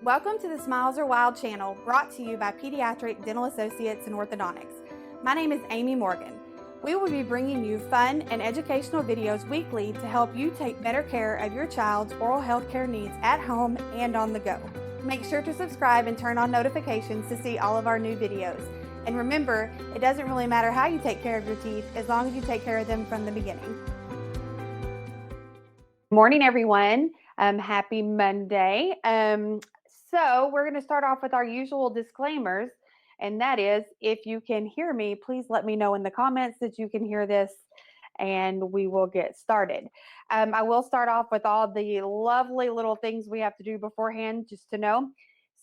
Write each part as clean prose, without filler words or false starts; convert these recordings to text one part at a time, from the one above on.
Welcome to the Smiles Are Wild channel, brought to you by Pediatric Dental Associates and Orthodontics. My name is Amy Morgan. We will be bringing you fun and educational videos weekly to help you take better care of your child's oral health care needs at home and on the go. Make sure to subscribe and turn on notifications to see all of our new videos. And remember, it doesn't really matter how you take care of your teeth as long as you take care of them from the beginning. Morning, everyone. Happy Monday. So we're going to start off with our usual disclaimers, and that is, if you can hear me, please let me know in the comments that you can hear this, and we will get started. I will start off with all the lovely little things we have to do beforehand, just to know.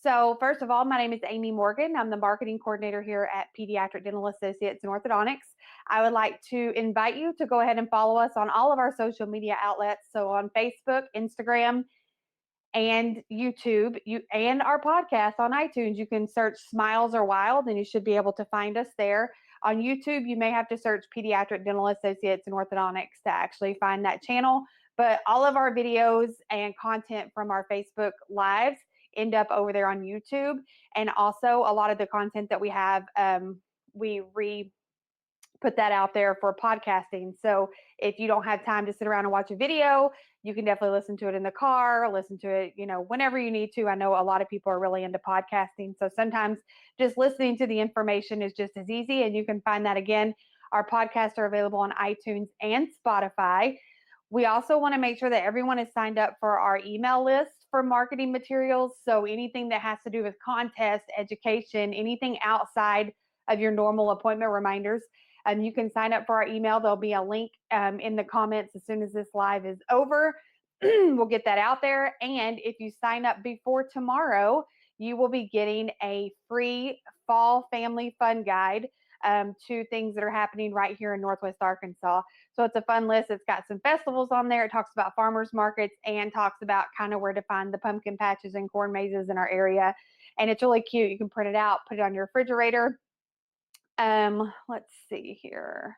So first of all, my name is Amy Morgan. I'm the marketing coordinator here at Pediatric Dental Associates and Orthodontics. I would like to invite you to go ahead and follow us on all of our social media outlets. So on Facebook, Instagram, and YouTube, and our podcast on iTunes. You can search Smiles Are Wild, and you should be able to find us there. On YouTube, you may have to search Pediatric Dental Associates and Orthodontics to actually find that channel. But all of our videos and content from our Facebook Lives end up over there on YouTube. And also a lot of the content that we have, we put that out there for podcasting. So if you don't have time to sit around and watch a video, you can definitely listen to it in the car, listen to it, whenever you need to. I know a lot of people are really into podcasting. So sometimes just listening to the information is just as easy. And you can find that again. Our podcasts are available on iTunes and Spotify. We also want to make sure that everyone is signed up for our email list for marketing materials. So anything that has to do with contest, education, anything outside of your normal appointment reminders, you can sign up for our email. There'll be a link in the comments as soon as this live is over. We'll get that out there. And if you sign up before tomorrow, you will be getting a free fall family fun guide to things that are happening right here in Northwest Arkansas. So it's a fun list. It's got some festivals on there. It talks about farmers markets and talks about kind of where to find the pumpkin patches and corn mazes in our area. And it's really cute. You can print it out, put it on your refrigerator. Let's see here.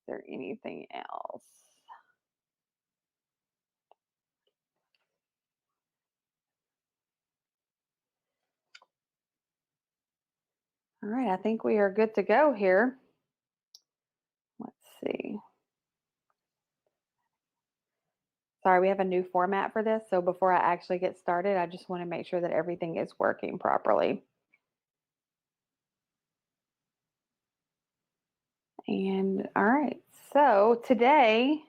Is there anything else? All right, I think we are good to go here. Let's see. Sorry, we have a new format for this. So before I actually get started, I just want to make sure that everything is working properly. And all right, so today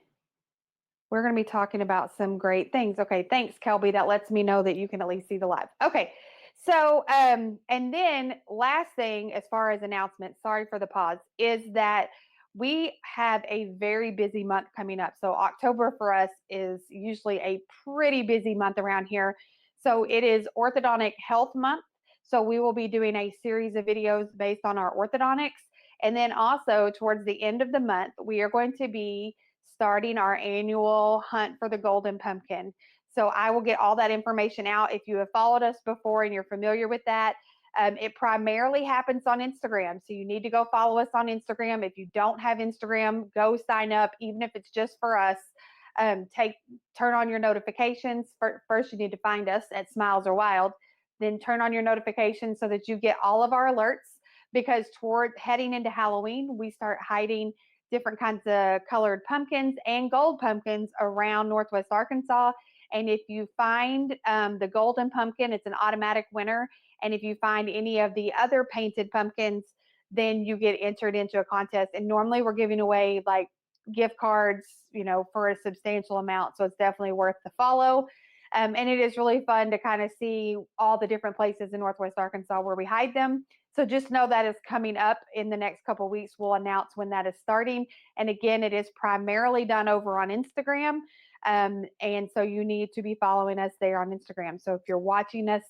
we're going to be talking about some great things. Okay, thanks, Kelby. That lets me know that you can at least see the live. Okay, so and then last thing, as far as announcements, sorry for the pause, is that we have a very busy month coming up. So October for us is usually a pretty busy month around here. So it is Orthodontic Health Month. So we will be doing a series of videos based on our orthodontics. And then also towards the end of the month, we are going to be starting our annual hunt for the golden pumpkin. So I will get all that information out. If you have followed us before and you're familiar with that, it primarily happens on Instagram. So you need to go follow us on Instagram. If you don't have Instagram, go sign up, even if it's just for us. Turn on your notifications. First, you need to find us at Smiles Are Wild. Then turn on your notifications so that you get all of our alerts, because toward heading into Halloween, we start hiding different kinds of colored pumpkins and gold pumpkins around Northwest Arkansas. And if you find the golden pumpkin, it's an automatic winner. And if you find any of the other painted pumpkins, then you get entered into a contest. And normally we're giving away like gift cards, for a substantial amount. So it's definitely worth the follow. And it is really fun to kind of see all the different places in Northwest Arkansas where we hide them. So just know that is coming up in the next couple of weeks. We'll announce when that is starting. And again, it is primarily done over on Instagram. And so you need to be following us there on Instagram. So if you're watching us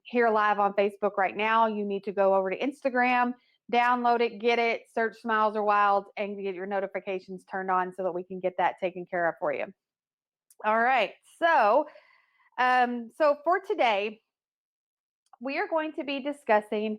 here live on Facebook right now, you need to go over to Instagram, download it, get it, search Smiles Are Wild, and get your notifications turned on so that we can get that taken care of for you. All right. So for today, we are going to be discussing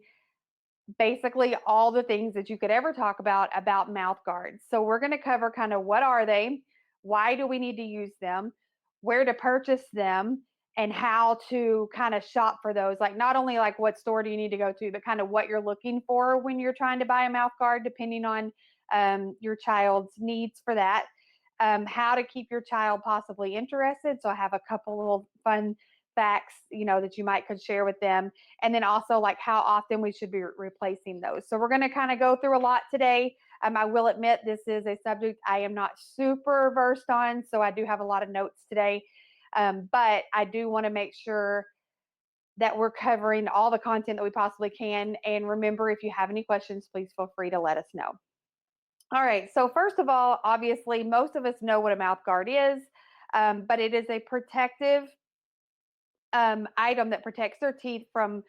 basically all the things that you could ever talk about mouth guards. So we're going to cover kind of what are they, why do we need to use them, where to purchase them, and how to kind of shop for those. Like not only like what store do you need to go to, but kind of what you're looking for when you're trying to buy a mouth guard, depending on your child's needs for that. How to keep your child possibly interested. So I have a couple little fun facts, that you might could share with them. And then also like how often we should be replacing those. So we're going to kind of go through a lot today. I will admit this is a subject I am not super versed on, so I do have a lot of notes today. But I do want to make sure that we're covering all the content that we possibly can. And remember, if you have any questions, please feel free to let us know. All right, so first of all, obviously, most of us know what a mouth guard is, but it is a protective item that protects their teeth from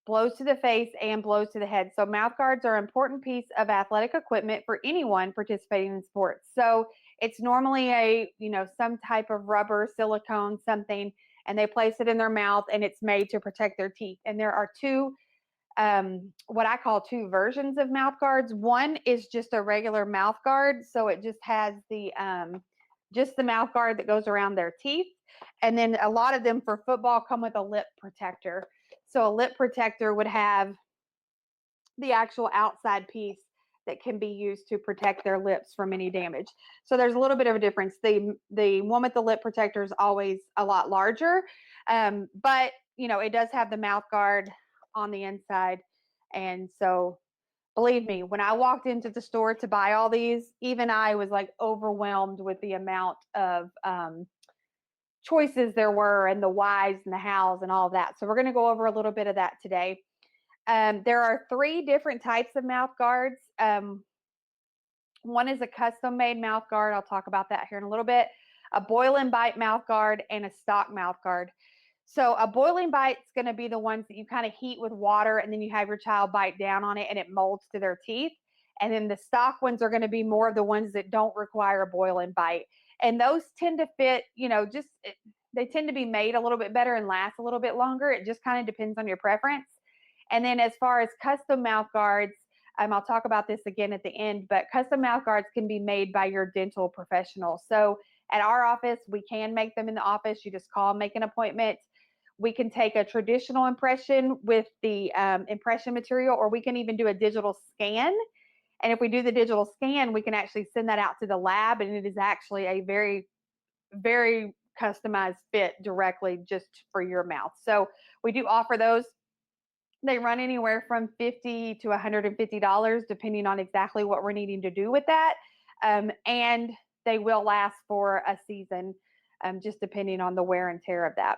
blows to the face and blows to the head. So mouth guards are an important piece of athletic equipment for anyone participating in sports. So it's normally some type of rubber, silicone, something, and they place it in their mouth and it's made to protect their teeth. And there are two, what I call two versions of mouth guards. One is just a regular mouth guard. So it just has the mouth guard that goes around their teeth. And then a lot of them for football come with a lip protector. So a lip protector would have the actual outside piece that can be used to protect their lips from any damage. So there's a little bit of a difference. The one with the lip protector is always a lot larger, but it does have the mouth guard on the inside. And so believe me, when I walked into the store to buy all these, even I was like overwhelmed with the amount of choices there were and the whys and the hows and all of that. So we're going to go over a little bit of that today. There are 3 different types of mouth guards. One is a custom made mouth guard. I'll talk about that here in a little bit. A boil and bite mouth guard and a stock mouth guard. So a boil and bite is going to be the ones that you kind of heat with water and then you have your child bite down on it and it molds to their teeth. And then the stock ones are going to be more of the ones that don't require a boil and bite. And those tend to fit, they tend to be made a little bit better and last a little bit longer. It just kind of depends on your preference. And then as far as custom mouth guards, I'll talk about this again at the end, but custom mouth guards can be made by your dental professional. So at our office, we can make them in the office. You just call, make an appointment. We can take a traditional impression with the impression material, or we can even do a digital scan. And if we do the digital scan, we can actually send that out to the lab, and it is actually a very, very customized fit directly just for your mouth. So we do offer those. They run anywhere from $50 to $150, depending on exactly what we're needing to do with that. And they will last for a season, just depending on the wear and tear of that.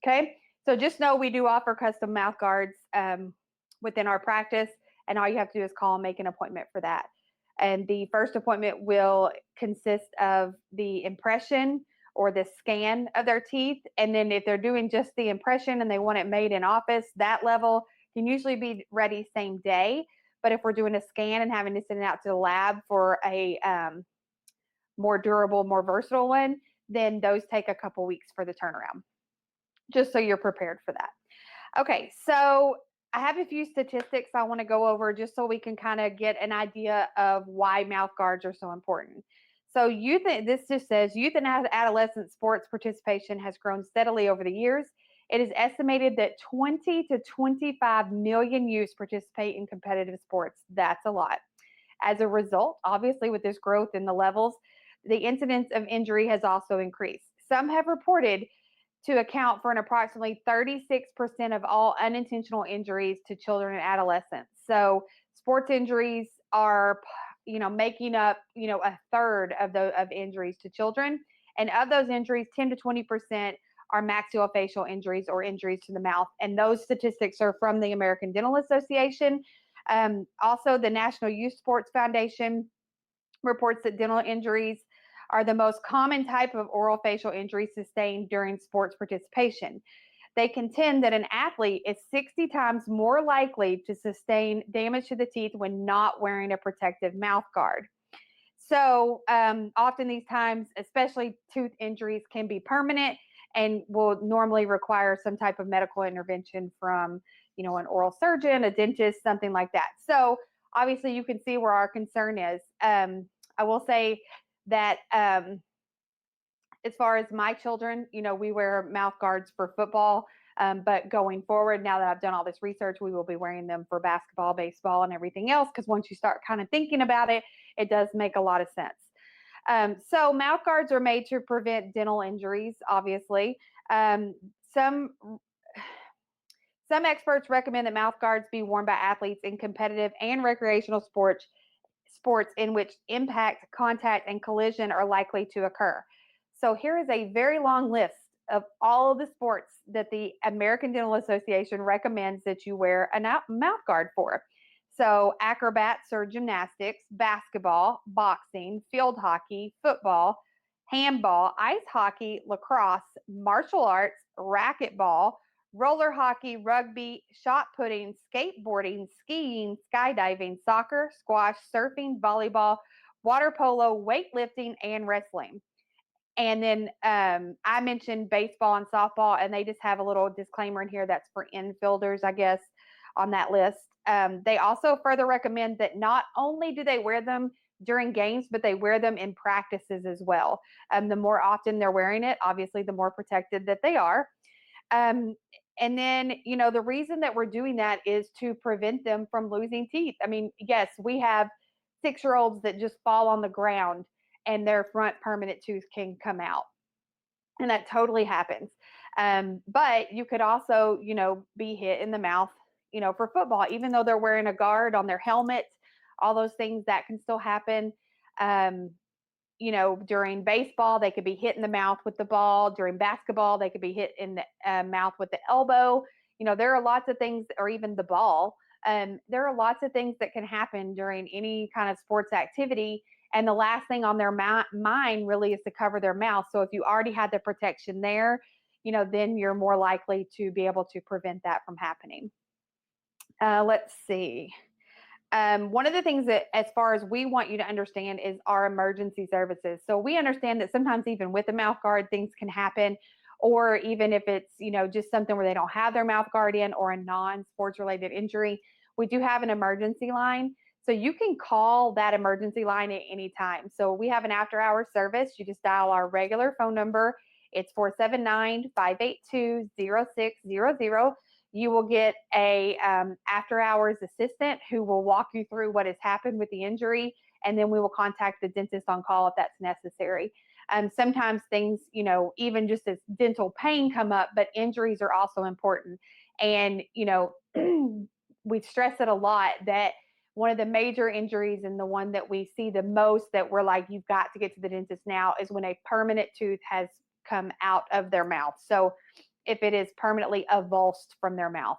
Okay, so just know we do offer custom mouth guards within our practice, and all you have to do is call and make an appointment for that. And the first appointment will consist of the impression or the scan of their teeth. And then if they're doing just the impression and they want it made in office, that level can usually be ready same day. But if we're doing a scan and having to send it out to the lab for a more durable, more versatile one, then those take a couple weeks for the turnaround, just so you're prepared for that. Okay, so I have a few statistics I want to go over just so we can kind of get an idea of why mouth guards are so important. So this just says youth and adolescent sports participation has grown steadily over the years. It is estimated that 20 to 25 million youths participate in competitive sports. That's a lot. As a result, obviously, with this growth in the levels, the incidence of injury has also increased. Some have reported to account for an approximately 36% of all unintentional injuries to children and adolescents. So sports injuries are, making up, a third of injuries to children. And of those injuries, 10 to 20% are maxillofacial injuries or injuries to the mouth. And those statistics are from the American Dental Association. Also, the National Youth Sports Foundation reports that dental injuries are the most common type of oral facial injury sustained during sports participation. They contend that an athlete is 60 times more likely to sustain damage to the teeth when not wearing a protective mouth guard. So often these times, especially tooth injuries, can be permanent and will normally require some type of medical intervention from, an oral surgeon, a dentist, something like that. So obviously you can see where our concern is. I will say that as far as my children, we wear mouth guards for football. But going forward, now that I've done all this research, we will be wearing them for basketball, baseball, and everything else. Because once you start kind of thinking about it, it does make a lot of sense. So mouth guards are made to prevent dental injuries, obviously. Some experts recommend that mouth guards be worn by athletes in competitive and recreational sports in which impact, contact, and collision are likely to occur. So here is a very long list of all of the sports that the American Dental Association recommends that you wear a mouth guard for. So acrobats or gymnastics, basketball, boxing, field hockey, football, handball, ice hockey, lacrosse, martial arts, racquetball, roller hockey, rugby, shot putting, skateboarding, skiing, skydiving, soccer, squash, surfing, volleyball, water polo, weightlifting, and wrestling. And then I mentioned baseball and softball, and they just have a little disclaimer in here that's for infielders, I guess, on that list. They also further recommend that not only do they wear them during games, but they wear them in practices as well. The more often they're wearing it, obviously, the more protected that they are. And then, the reason that we're doing that is to prevent them from losing teeth. I mean, yes, we have 6-year-olds that just fall on the ground and their front permanent tooth can come out. And that totally happens. But you could also, be hit in the mouth, for football, even though they're wearing a guard on their helmet, all those things that can still happen. During baseball, they could be hit in the mouth with the ball. During basketball, they could be hit in the mouth with the elbow. There are lots of things, or even the ball. There are lots of things that can happen during any kind of sports activity. And the last thing on their mind really is to cover their mouth. So if you already had the protection there, then you're more likely to be able to prevent that from happening. Let's see. One of the things that, as far as we want you to understand, is our emergency services. So we understand that sometimes even with a mouth guard, things can happen, or even if it's, just something where they don't have their mouth guard in, or a non-sports related injury, we do have an emergency line. So you can call that emergency line at any time. So we have an after-hours service. You just dial our regular phone number. It's 479-582-0600. You will get a after-hours assistant who will walk you through what has happened with the injury, and then we will contact the dentist on call if that's necessary. Sometimes things, even just as dental pain come up, but injuries are also important. And, we stress it a lot that one of the major injuries, and the one that we see the most, that we're like, you've got to get to the dentist now, is when a permanent tooth has come out of their mouth. So if it is permanently avulsed from their mouth.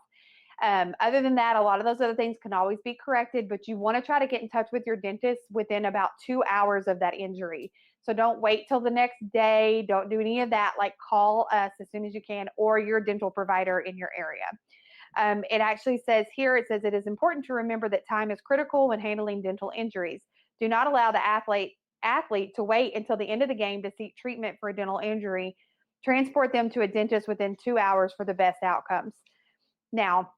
Other than that, a lot of those other things can always be corrected, but you want to try to get in touch with your dentist within about 2 hours of that injury. So don't wait till the next day. Don't do any of that. Like, call us as soon as you can, or your dental provider in your area. It actually says here, it says it is important to remember that time is critical when handling dental injuries. Do not allow the athlete to wait until the end of the game to seek treatment for a dental injury. Transport them to a dentist within 2 hours for the best outcomes. Now,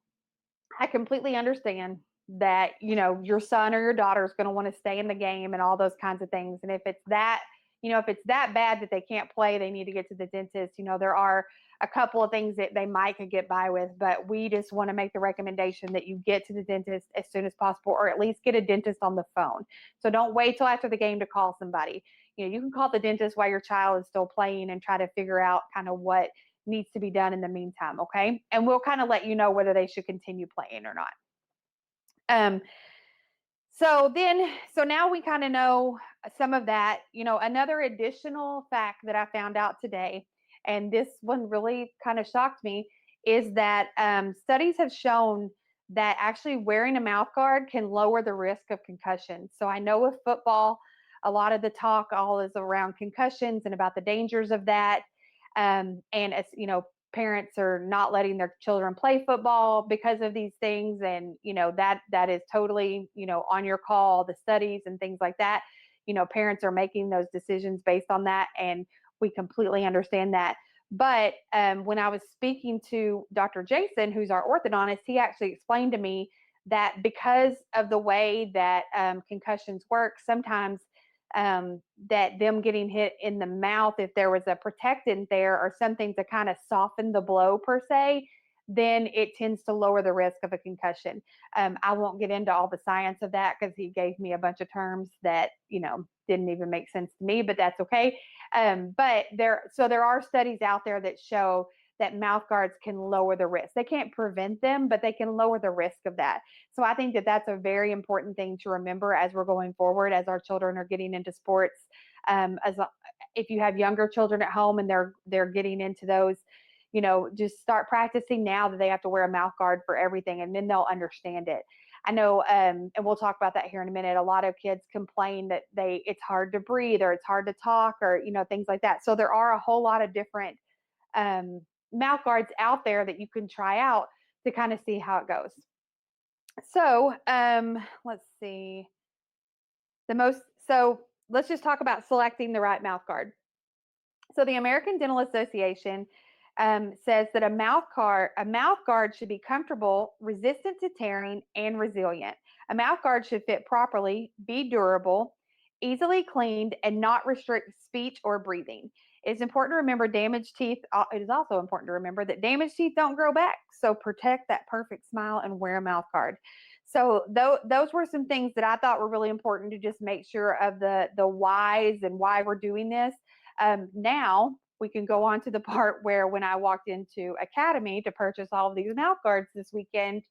I completely understand that, your son or your daughter is going to want to stay in the game and all those kinds of things. And if it's that bad that they can't play, they need to get to the dentist. There are a couple of things that they might could get by with, but we just want to make the recommendation that you get to the dentist as soon as possible, or at least get a dentist on the phone. So don't wait till after the game to call somebody. You can call the dentist while your child is still playing and try to figure out kind of what needs to be done in the meantime, okay? And we'll kind of let you know whether they should continue playing or not. So now we kind of know some of that. Another additional fact that I found out today, and this one really kind of shocked me, is that studies have shown that actually wearing a mouth guard can lower the risk of concussion. So I know with football, a lot of the talk all is around concussions and about the dangers of that. And as parents are not letting their children play football because of these things, and that is totally on your call. The studies and things like that, parents are making those decisions based on that, and we completely understand that. But when I was speaking to Dr. Jason, who's our orthodontist, he actually explained to me that because of the way that concussions work, sometimes that them getting hit in the mouth, if there was a protectant there or something to kind of soften the blow per se, then it tends to lower the risk of a concussion. I won't get into all the science of that because he gave me a bunch of terms that, didn't even make sense to me, but that's okay. But there are studies out there that show that mouth guards can lower the risk. They can't prevent them, but they can lower the risk of that. So I think that that's a very important thing to remember as we're going forward, as our children are getting into sports. If you have younger children at home and they're getting into those, just start practicing now that they have to wear a mouth guard for everything, and then they'll understand it. I know, and we'll talk about that here in a minute. A lot of kids complain that it's hard to breathe or it's hard to talk or things like that. So there are a whole lot of different mouth guards out there that you can try out to kind of see how it goes. So let's see. So let's just talk about selecting the right mouth guard. So the American Dental Association says that a mouth guard should be comfortable, resistant to tearing, and resilient. A mouth guard should fit properly, be durable, easily cleaned, and not restrict speech or breathing. It's important to remember damaged teeth. It is also important to remember that damaged teeth don't grow back. So protect that perfect smile and wear a mouth guard. So those were some things that I thought were really important to just make sure of the whys and why we're doing this. Now we can go on to the part where when I walked into Academy to purchase all of these mouth guards this weekend,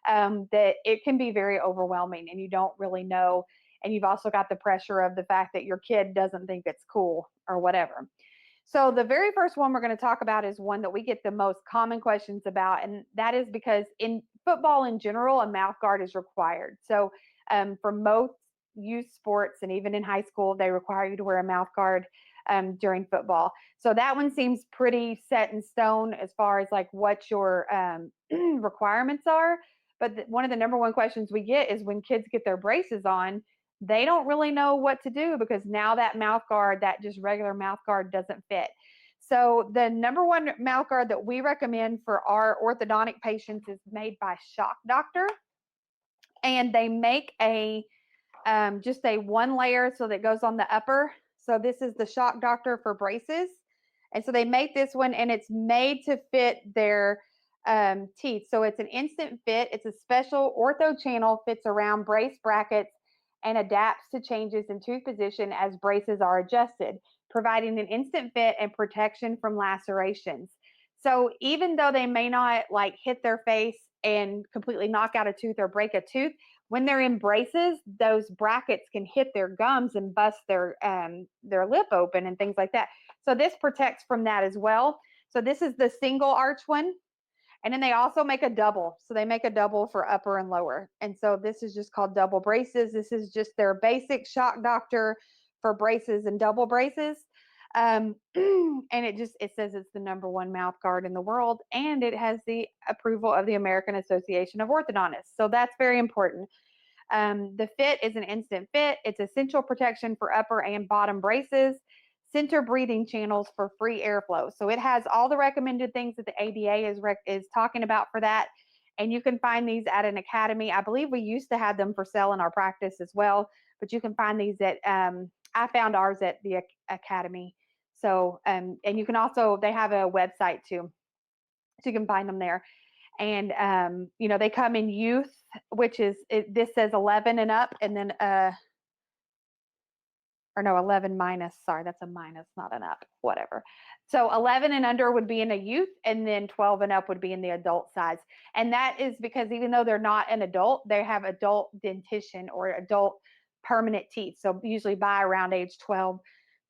that it can be very overwhelming and you don't really know. And you've also got the pressure of the fact that your kid doesn't think it's cool or whatever. So the very first one we're going to talk about is one that we get the most common questions about, and that is because in football in general, a mouth guard is required. So for most youth sports and even in high school, they require you to wear a mouth guard during football. So that one seems pretty set in stone as far as like what your requirements are. But one of the number one questions we get is when kids get their braces on, they don't really know what to do because now that mouth guard, that just regular mouth guard doesn't fit. So the number one mouth guard that we recommend for our orthodontic patients is made by Shock Doctor. And they make just a one layer so that goes on the upper. So this is the Shock Doctor for braces. And so they make this one and it's made to fit their teeth. So it's an instant fit. It's a special ortho channel, fits around brace brackets and adapts to changes in tooth position as braces are adjusted, providing an instant fit and protection from lacerations. So even though they may not like hit their face and completely knock out a tooth or break a tooth, when they're in braces, those brackets can hit their gums and bust their lip open and things like that. So this protects from that as well. So this is the single arch one. And then they also make a double. So they make a double for upper and lower. And so this is just called double braces. This is just their basic Shock Doctor for braces and double braces. And it says it's the number one mouth guard in the world, and it has the approval of the American Association of Orthodontists. So that's very important. The fit is an instant fit. It's essential protection for upper and bottom braces, center breathing channels for free airflow. So it has all the recommended things that the ADA is talking about for that. And you can find these at an Academy. I believe we used to have them for sale in our practice as well, but you can find these at, I found ours at the Academy. So, and you can also, they have a website too, so you can find them there. And, they come in youth, which is, this says 11 and up, and then, 11 minus, sorry, that's a minus, not an up, whatever. So 11 and under would be in a youth, and then 12 and up would be in the adult size. And that is because even though they're not an adult, they have adult dentition or adult permanent teeth. So usually by around age 12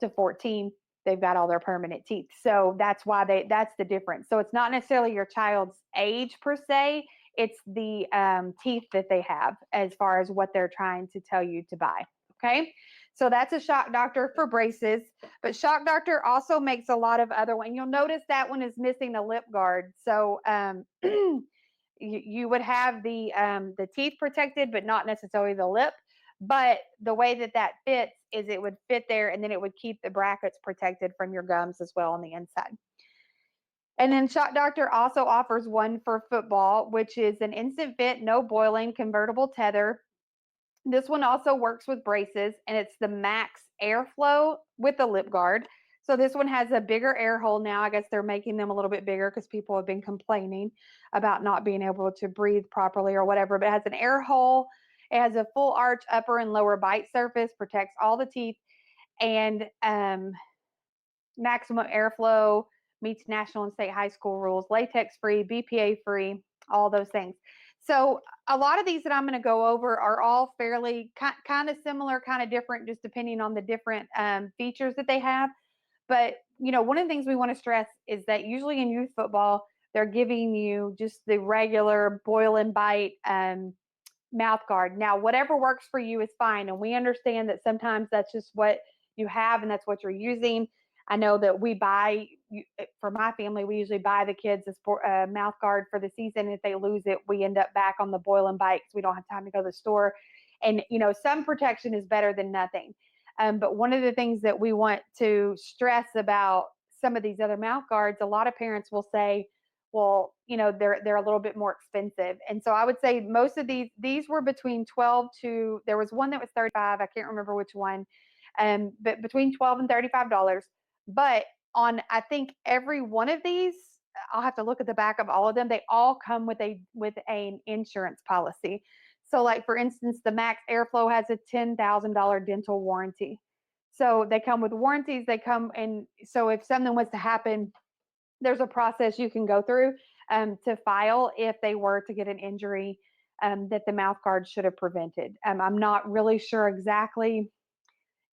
to 14, they've got all their permanent teeth. So that's why that's the difference. So it's not necessarily your child's age per se, it's the teeth that they have as far as what they're trying to tell you to buy. Okay. So that's a Shock Doctor for braces, but Shock Doctor also makes a lot of other ones. You'll notice that one is missing a lip guard. So you would have the teeth protected, but not necessarily the lip. But the way that fits is it would fit there, and then it would keep the brackets protected from your gums as well on the inside. And then Shock Doctor also offers one for football, which is an instant fit, no boiling, convertible tether. This one also works with braces, and it's the Max Airflow with the lip guard. So this one has a bigger air hole now. I guess they're making them a little bit bigger because people have been complaining about not being able to breathe properly or whatever. But it has an air hole. It has a full arch upper and lower bite surface, protects all the teeth, and maximum airflow, meets national and state high school rules, latex free, BPA free, all those things. So a lot of these that I'm going to go over are all fairly kind of similar, kind of different, just depending on the different features that they have. But, one of the things we want to stress is that usually in youth football, they're giving you just the regular boil and bite mouth guard. Now, whatever works for you is fine. And we understand that sometimes that's just what you have and that's what you're using. I know that we buy, for my family, we usually buy the kids a mouth guard for the season. If they lose it, we end up back on the boil and bite because we don't have time to go to the store. And, some protection is better than nothing. But one of the things that we want to stress about some of these other mouth guards, a lot of parents will say, well, they're a little bit more expensive. And so I would say most of these were between 12 to, there was one that was 35. I can't remember which one. But between 12 and $35. But on, I think every one of these, I'll have to look at the back of all of them. They all come with an insurance policy. So like, for instance, the Max Airflow has a $10,000 dental warranty. So they come with warranties. And so if something was to happen, there's a process you can go through to file if they were to get an injury that the mouth guard should have prevented. I'm not really sure exactly,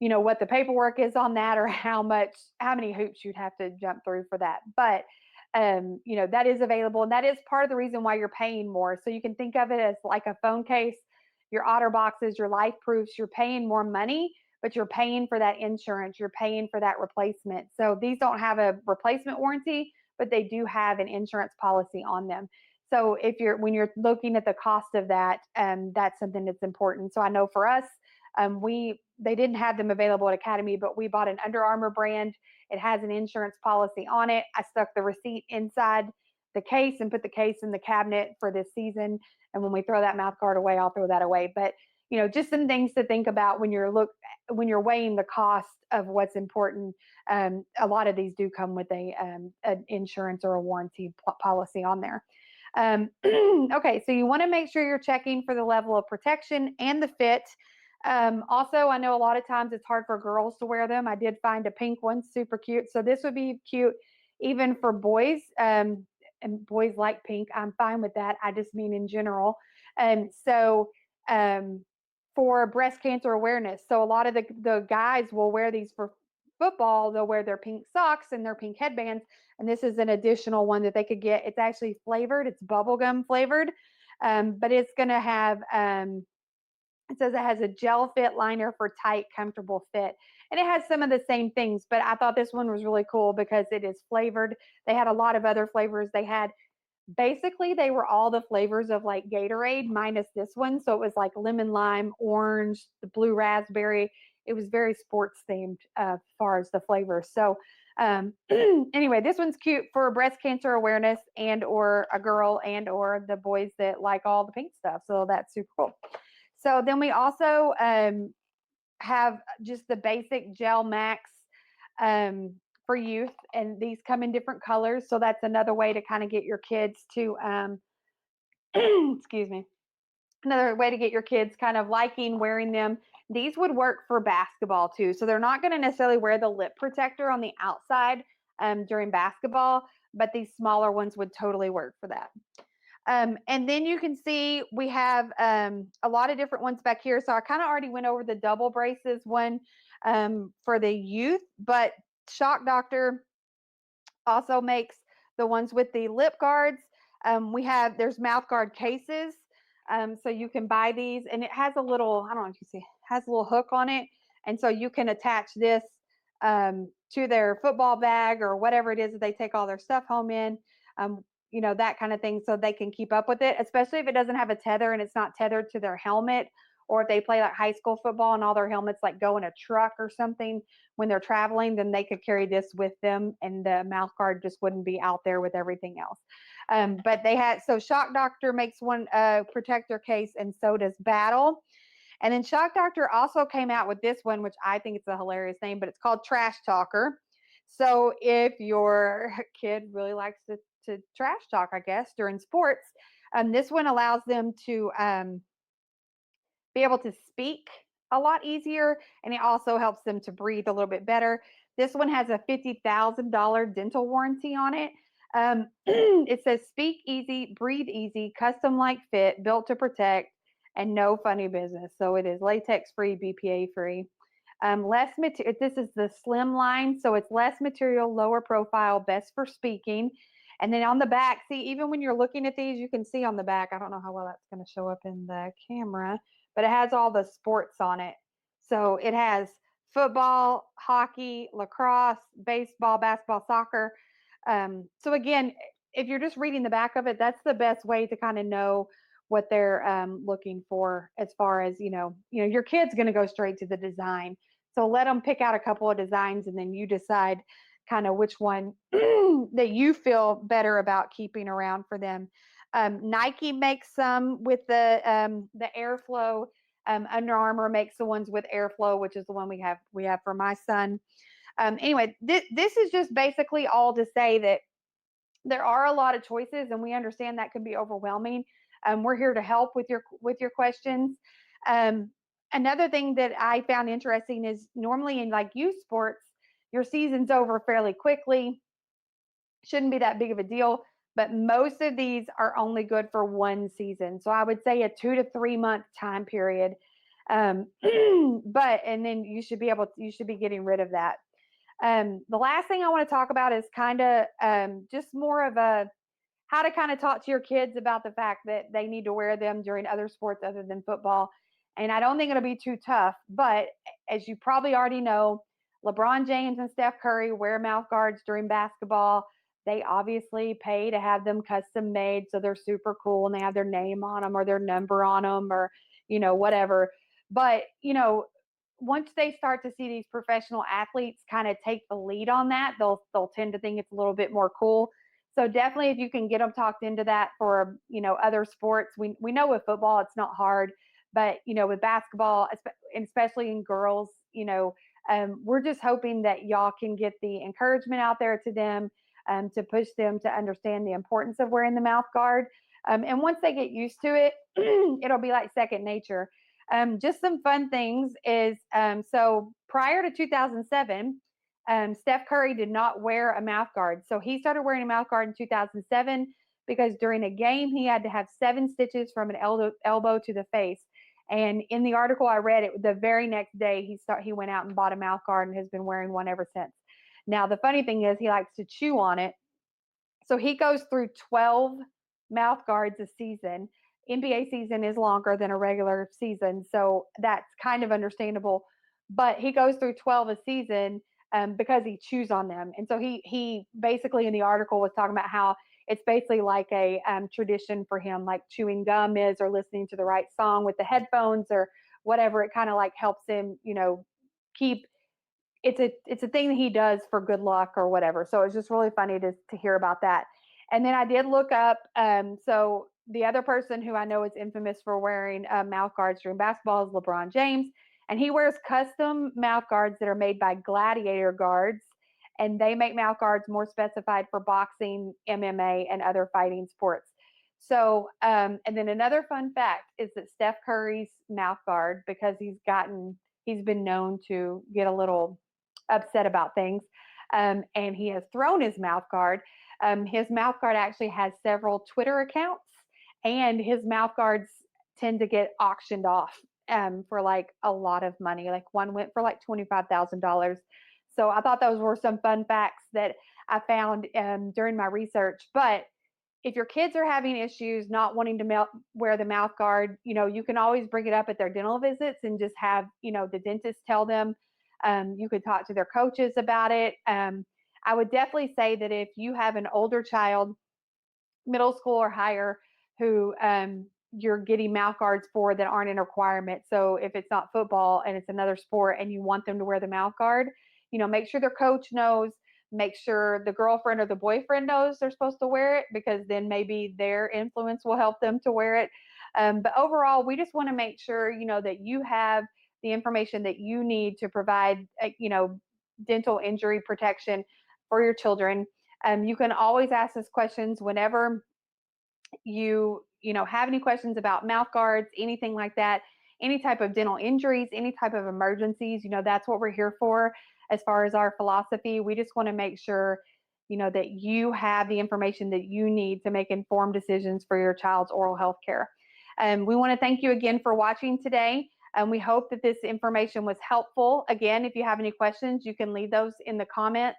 what the paperwork is on that, or how many hoops you'd have to jump through for that. But, that is available. And that is part of the reason why you're paying more. So you can think of it as like a phone case, your OtterBoxes, your life proofs, you're paying more money, but you're paying for that insurance. You're paying for that replacement. So these don't have a replacement warranty, but they do have an insurance policy on them. So when you're looking at the cost of that, that's something that's important. So I know for us, they didn't have them available at Academy, but we bought an Under Armour brand. It has an insurance policy on it. I stuck the receipt inside the case and put the case in the cabinet for this season. And when we throw that mouth guard away, I'll throw that away. But just some things to think about when you're weighing the cost of what's important. A lot of these do come with an insurance or a warranty policy on there. Okay, so you want to make sure you're checking for the level of protection and the fit. Also, I know a lot of times it's hard for girls to wear them. I did find a pink one, super cute. So this would be cute even for boys. And boys like pink. I'm fine with that. I just mean in general. For breast cancer awareness. So a lot of the guys will wear these for football. They'll wear their pink socks and their pink headbands. And this is an additional one that they could get. It's actually flavored. It's bubblegum flavored. But it's going to have, it says it has a gel fit liner for tight, comfortable fit. And it has some of the same things, but I thought this one was really cool because it is flavored. They had a lot of other flavors. They were all the flavors of like Gatorade minus this one. So it was like lemon lime, orange, the blue raspberry. It was very sports themed as far as the flavors. So anyway, this one's cute for breast cancer awareness and or a girl and or the boys that like all the pink stuff. So that's super cool. So then we also have just the basic Gelmax for youth, and these come in different colors. So that's another way to kind of get your kids to, excuse me, another way to get your kids kind of liking wearing them. These would work for basketball too. So they're not going to necessarily wear the lip protector on the outside during basketball, but these smaller ones would totally work for that. And then you can see we have a lot of different ones back here. So I kind of already went over the double braces one for the youth, but Shock Doctor also makes the ones with the lip guards. There's mouth guard cases. So you can buy these, and it has a little, I don't know if you see, has a little hook on it. And so you can attach this to their football bag or whatever it is that they take all their stuff home in. That kind of thing, so they can keep up with it, especially if it doesn't have a tether and it's not tethered to their helmet, or if they play like high school football and all their helmets like go in a truck or something when they're traveling, then they could carry this with them and the mouth guard just wouldn't be out there with everything else. But so Shock Doctor makes one protector case, and so does Battle. And then Shock Doctor also came out with this one, which I think it's a hilarious name, but it's called Trash Talker. So if your kid really likes to trash talk, I guess, during sports, this one allows them to be able to speak a lot easier, and it also helps them to breathe a little bit better. This one has a $50,000 dental warranty on it. It says speak easy, breathe easy, custom like fit, built to protect, and no funny business. So it is latex free, BPA free. Less material. This is the Slimline, so it's less material, lower profile, best for speaking. And then on the back, see, even when you're looking at these, you can see on the back. I don't know how well that's going to show up in the camera, but it has all the sports on it. So it has football, hockey, lacrosse, baseball, basketball, soccer. So again, if you're just reading the back of it, that's the best way to kind of know what they're looking for as far as, your kid's going to go straight to the design. So let them pick out a couple of designs and then you decide kind of which one that you feel better about keeping around for them. Nike makes some with the airflow. Under Armour makes the ones with airflow, which is the one we have for my son. Anyway, this is just basically all to say that there are a lot of choices, and we understand that can be overwhelming. We're here to help with your questions. Um, Another thing that I found interesting is normally in like youth sports, your season's over fairly quickly. Shouldn't be that big of a deal, but most of these are only good for one season. So I would say a 2 to 3 month time period. And then you should be getting rid of that. The last thing I want to talk about is kind of just more of a how to kind of talk to your kids about the fact that they need to wear them during other sports other than football. And I don't think it'll be too tough, but as you probably already know, LeBron James and Steph Curry wear mouth guards during basketball. They obviously pay to have them custom made, so they're super cool and they have their name on them or their number on them or, whatever. But, once they start to see these professional athletes kind of take the lead on that, they'll tend to think it's a little bit more cool. So definitely, if you can get them talked into that for other sports, we know with football it's not hard, but with basketball, and especially in girls, we're just hoping that y'all can get the encouragement out there to them, to push them to understand the importance of wearing the mouth guard. And once they get used to it, it'll be like second nature. Just some fun things is so prior to 2007. Steph Curry did not wear a mouth guard. So he started wearing a mouth guard in 2007 because during a game, he had to have 7 stitches from an elbow to the face. And in the article I read, it the very next day, he went out and bought a mouth guard and has been wearing one ever since. Now, the funny thing is he likes to chew on it. So he goes through 12 mouth guards a season. NBA season is longer than a regular season, so that's kind of understandable. But he goes through 12 a season because he chews on them. And so he basically in the article was talking about how it's basically like a tradition for him, like chewing gum is, or listening to the right song with the headphones or whatever. It kind of like helps him, keep it's a thing that he does for good luck or whatever. So it's just really funny to hear about that. And then I did look up. So the other person who I know is infamous for wearing mouth guards during basketball is LeBron James, and he wears custom mouth guards that are made by Gladiator Guards, and they make mouth guards more specified for boxing, MMA, and other fighting sports. So, and then another fun fact is that Steph Curry's mouth guard, because he's been known to get a little upset about things, and he has thrown his mouth guard. His mouth guard actually has several Twitter accounts, and his mouth guards tend to get auctioned off for like a lot of money. Like one went for like $25,000. So I thought those were some fun facts that I found during my research. But if your kids are having issues not wanting to wear the mouth guard, you can always bring it up at their dental visits and just have, the dentist tell them. You could talk to their coaches about it. I would definitely say that if you have an older child, middle school or higher, who you're getting mouth guards for that aren't a requirement. So if it's not football and it's another sport and you want them to wear the mouth guard, make sure their coach knows, make sure the girlfriend or the boyfriend knows they're supposed to wear it, because then maybe their influence will help them to wear it. But overall, we just want to make sure, that you have the information that you need to provide, dental injury protection for your children. You can always ask us questions whenever you have any questions about mouth guards, anything like that, any type of dental injuries, any type of emergencies. That's what we're here for. As far as our philosophy, we just want to make sure that you have the information that you need to make informed decisions for your child's oral health care. We want to thank you again for watching today. And we hope that this information was helpful. Again, if you have any questions, you can leave those in the comments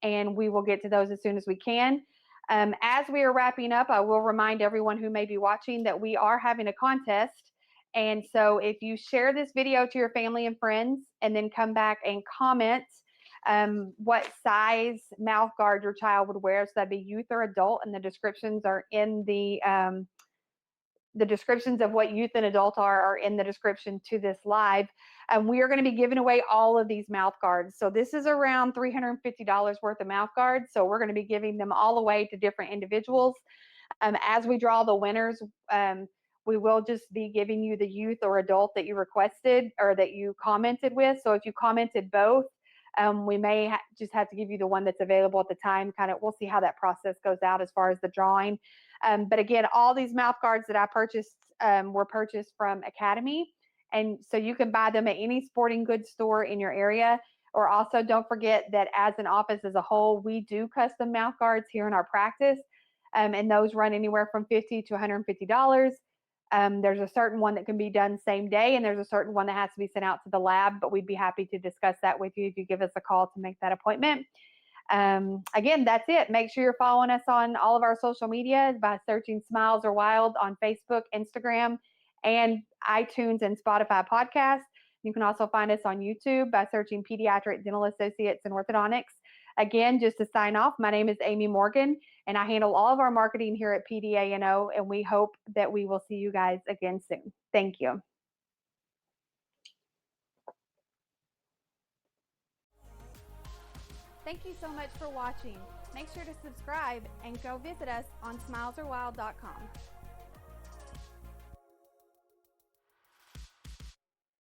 and we will get to those as soon as we can. As we are wrapping up, I will remind everyone who may be watching that we are having a contest. And so if you share this video to your family and friends and then come back and comment what size mouth guard your child would wear, so that'd be youth or adult, and the descriptions are in the descriptions of what youth and adult are in the description to this live. We are going to be giving away all of these mouth guards. So this is around $350 worth of mouth guards. So we're going to be giving them all away to different individuals. As we draw the winners, we will just be giving you the youth or adult that you requested or that you commented with. So if you commented both, we may just have to give you the one that's available at the time. We'll see how that process goes out as far as the drawing. But again, all these mouth guards that I purchased were purchased from Academy. And so you can buy them at any sporting goods store in your area. Or also don't forget that as an office as a whole, we do custom mouth guards here in our practice. And those run anywhere from $50 to $150. There's a certain one that can be done same day, and there's a certain one that has to be sent out to the lab, but we'd be happy to discuss that with you if you give us a call to make that appointment. Again, that's it. Make sure you're following us on all of our social media by searching Smiles Are Wild on Facebook, Instagram, and iTunes and Spotify podcasts. You can also find us on YouTube by searching Pediatric Dental Associates and Orthodontics. Again, just to sign off, my name is Amy Morgan, and I handle all of our marketing here at PDA&O, and we hope that we will see you guys again soon. Thank you. Thank you so much for watching. Make sure to subscribe and go visit us on smilesarwild.com.